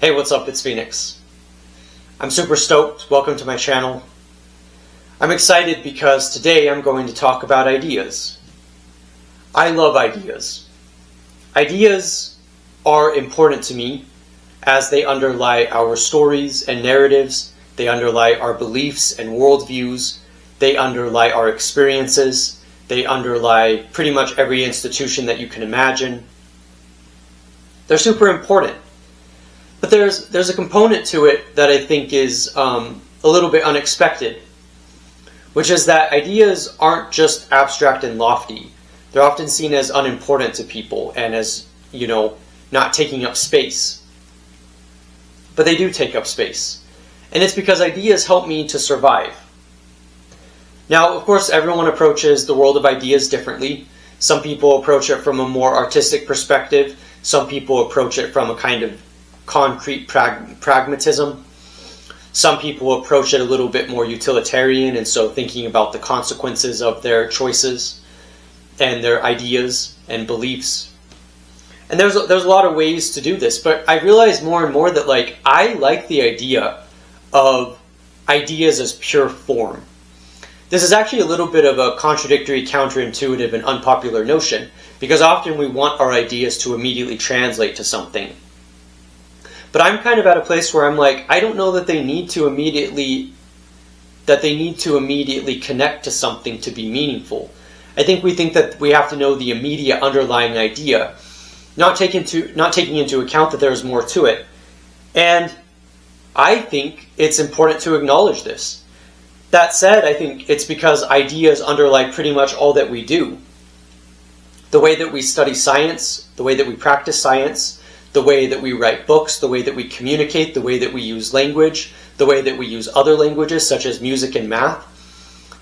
Hey, what's up? It's Phoenix. I'm super stoked. Welcome to my channel. I'm excited because today I'm going to talk about ideas. I love ideas. Ideas are important to me as they underlie our stories and narratives. They underlie our beliefs and worldviews. They underlie our experiences. They underlie pretty much every institution that you can imagine. They're super important. But there's a component to it that I think is a little bit unexpected, which is that ideas aren't just abstract and lofty. They're often seen as unimportant to people and as, not taking up space. But they do take up space. And it's because ideas help me to survive. Now, of course, everyone approaches the world of ideas differently. Some people approach it from a more artistic perspective. Some people approach it from a kind of concrete pragmatism. Some people approach it a little bit more utilitarian, and so thinking about the consequences of their choices and their ideas and beliefs. And there's a lot of ways to do this, but I realize more and more that I like the idea of ideas as pure form. This is actually a little bit of a contradictory, counterintuitive, and unpopular notion, because often we want our ideas to immediately translate to something. But I'm kind of at a place where I'm like, I don't know that they need to immediately connect to something to be meaningful. I think we think that we have to know the immediate underlying idea, not taking into account that there's more to it. And I think it's important to acknowledge this. That said, I think it's because ideas underlie pretty much all that we do. The way that we study science, the way that we practice science, the way that we write books, the way that we communicate, the way that we use language, the way that we use other languages such as music and math,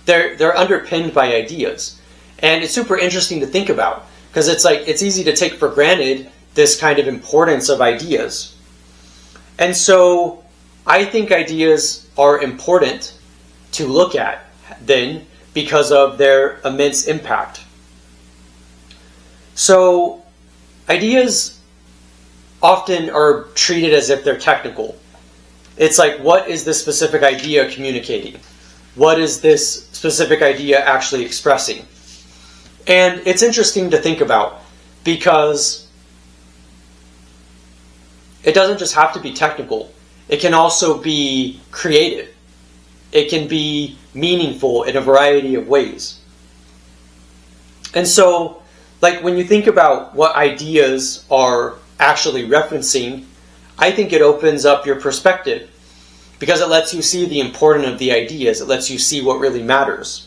they're underpinned by ideas. And it's super interesting to think about, because it's easy to take for granted this kind of importance of ideas. And so I think ideas are important to look at then because of their immense impact. So ideas often are treated as if they're technical. It's like, what is this specific idea communicating? What is this specific idea actually expressing? And it's interesting to think about because it doesn't just have to be technical. It can also be creative. It can be meaningful in a variety of ways. And so, when you think about what ideas are actually referencing, I think it opens up your perspective because it lets you see the importance of the ideas. It lets you see what really matters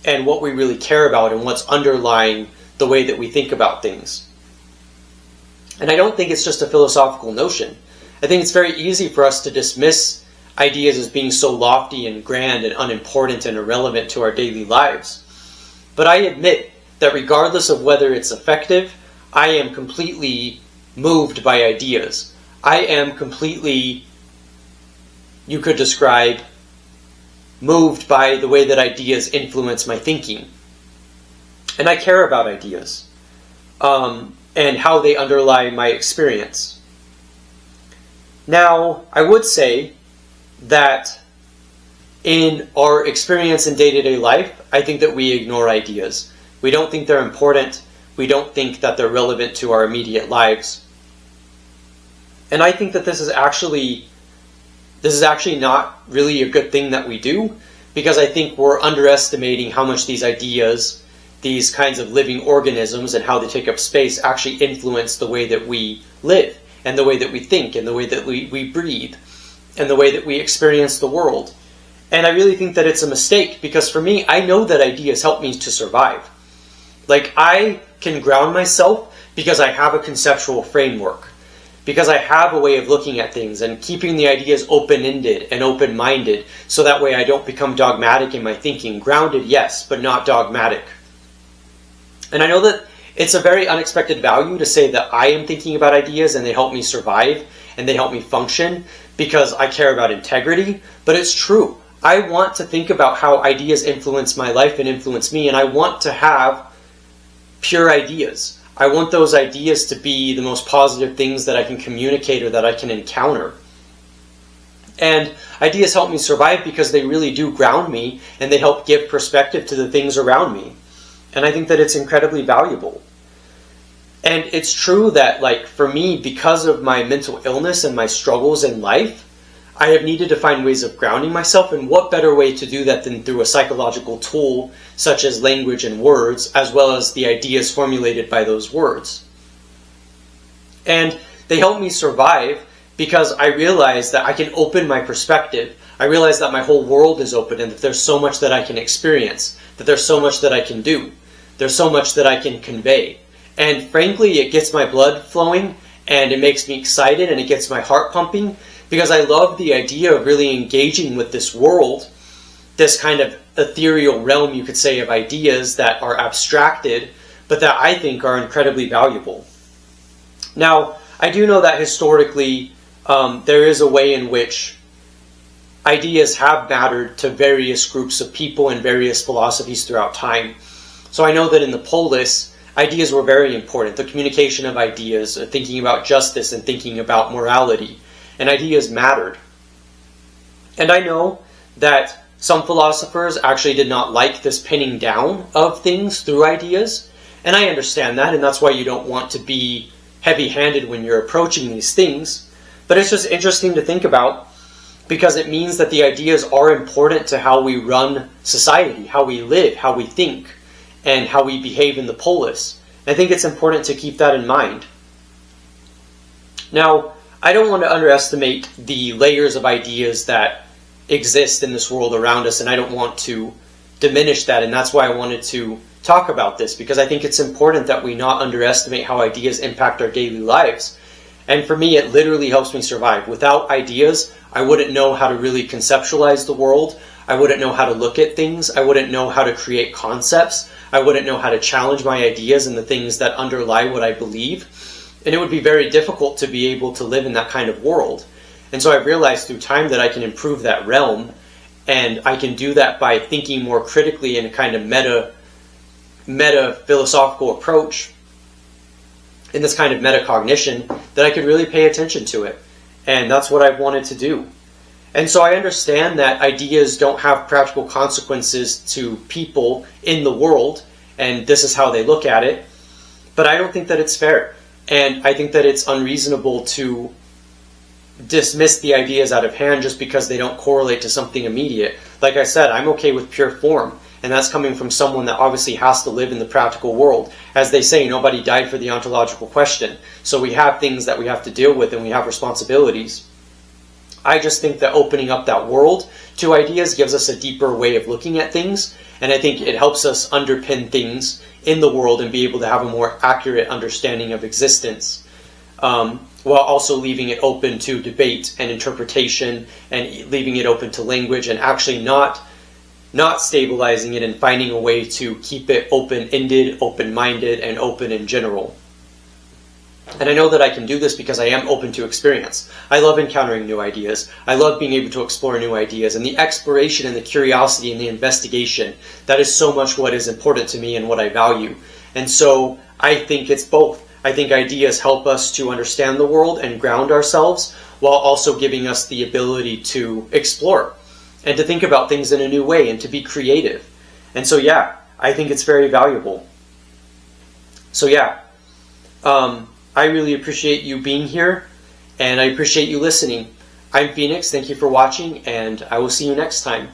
and what we really care about and what's underlying the way that we think about things. And I don't think it's just a philosophical notion. I think it's very easy for us to dismiss ideas as being so lofty and grand and unimportant and irrelevant to our daily lives. But I admit that regardless of whether it's effective, I am completely moved by ideas. I am completely, you could describe, moved by the way that ideas influence my thinking. And I care about ideas and how they underlie my experience. Now, I would say that in our experience in day-to-day life, I think that we ignore ideas. We don't think they're important. We don't think that they're relevant to our immediate lives. And I think that this is actually not really a good thing that we do, because I think we're underestimating how much these ideas, these kinds of living organisms and how they take up space actually influence the way that we live and the way that we think and the way that we breathe and the way that we experience the world. And I really think that it's a mistake because for me, I know that ideas help me to survive. I can ground myself because I have a conceptual framework, because I have a way of looking at things and keeping the ideas open-ended and open-minded so that way I don't become dogmatic in my thinking. Grounded, yes, but not dogmatic. And I know that it's a very unexpected value to say that I am thinking about ideas and they help me survive and they help me function because I care about integrity, but it's true. I want to think about how ideas influence my life and influence me, and I want to have pure ideas. I want those ideas to be the most positive things that I can communicate or that I can encounter. And ideas help me survive because they really do ground me, and they help give perspective to the things around me. And I think that it's incredibly valuable. And it's true that, like, for me, because of my mental illness and my struggles in life, I have needed to find ways of grounding myself, and what better way to do that than through a psychological tool such as language and words, as well as the ideas formulated by those words. And they help me survive because I realize that I can open my perspective. I realize that my whole world is open, and that there's so much that I can experience, that there's so much that I can do, there's so much that I can convey. And frankly, it gets my blood flowing, and it makes me excited, and it gets my heart pumping, because I love the idea of really engaging with this world, this kind of ethereal realm, you could say, of ideas that are abstracted, but that I think are incredibly valuable. Now, I do know that historically, there is a way in which ideas have mattered to various groups of people and various philosophies throughout time. So I know that in the polis, ideas were very important. The communication of ideas, thinking about justice and thinking about morality, and ideas mattered. And I know that some philosophers actually did not like this pinning down of things through ideas, and I understand that, and that's why you don't want to be heavy-handed when you're approaching these things. But it's just interesting to think about, because it means that the ideas are important to how we run society, how we live, how we think, and how we behave in the polis. I think it's important to keep that in mind. Now, I don't want to underestimate the layers of ideas that exist in this world around us, and I don't want to diminish that, and that's why I wanted to talk about this, because I think it's important that we not underestimate how ideas impact our daily lives. And for me, it literally helps me survive. Without ideas, I wouldn't know how to really conceptualize the world. I wouldn't know how to look at things. I wouldn't know how to create concepts. I wouldn't know how to challenge my ideas and the things that underlie what I believe. And it would be very difficult to be able to live in that kind of world. And so I've realized through time that I can improve that realm, and I can do that by thinking more critically in a kind of meta philosophical approach, in this kind of metacognition, that I could really pay attention to it. And that's what I've wanted to do. And so I understand that ideas don't have practical consequences to people in the world, and this is how they look at it. But I don't think that it's fair. And I think that it's unreasonable to dismiss the ideas out of hand just because they don't correlate to something immediate. Like I said, I'm okay with pure form. And that's coming from someone that obviously has to live in the practical world. As they say, nobody died for the ontological question. So we have things that we have to deal with, and we have responsibilities. I just think that opening up that world to ideas gives us a deeper way of looking at things. And I think it helps us underpin things in the world and be able to have a more accurate understanding of existence, while also leaving it open to debate and interpretation, and leaving it open to language, and actually not stabilizing it and finding a way to keep it open-ended, open-minded, and open in general. And I know that I can do this because I am open to experience. I love encountering new ideas. I love being able to explore new ideas, and the exploration and the curiosity and the investigation, that is so much what is important to me and what I value. And so I think it's both. I think ideas help us to understand the world and ground ourselves, while also giving us the ability to explore and to think about things in a new way and to be creative. And so yeah, I think it's very valuable. So yeah, I really appreciate you being here, and I appreciate you listening. I'm Phoenix, thank you for watching, and I will see you next time.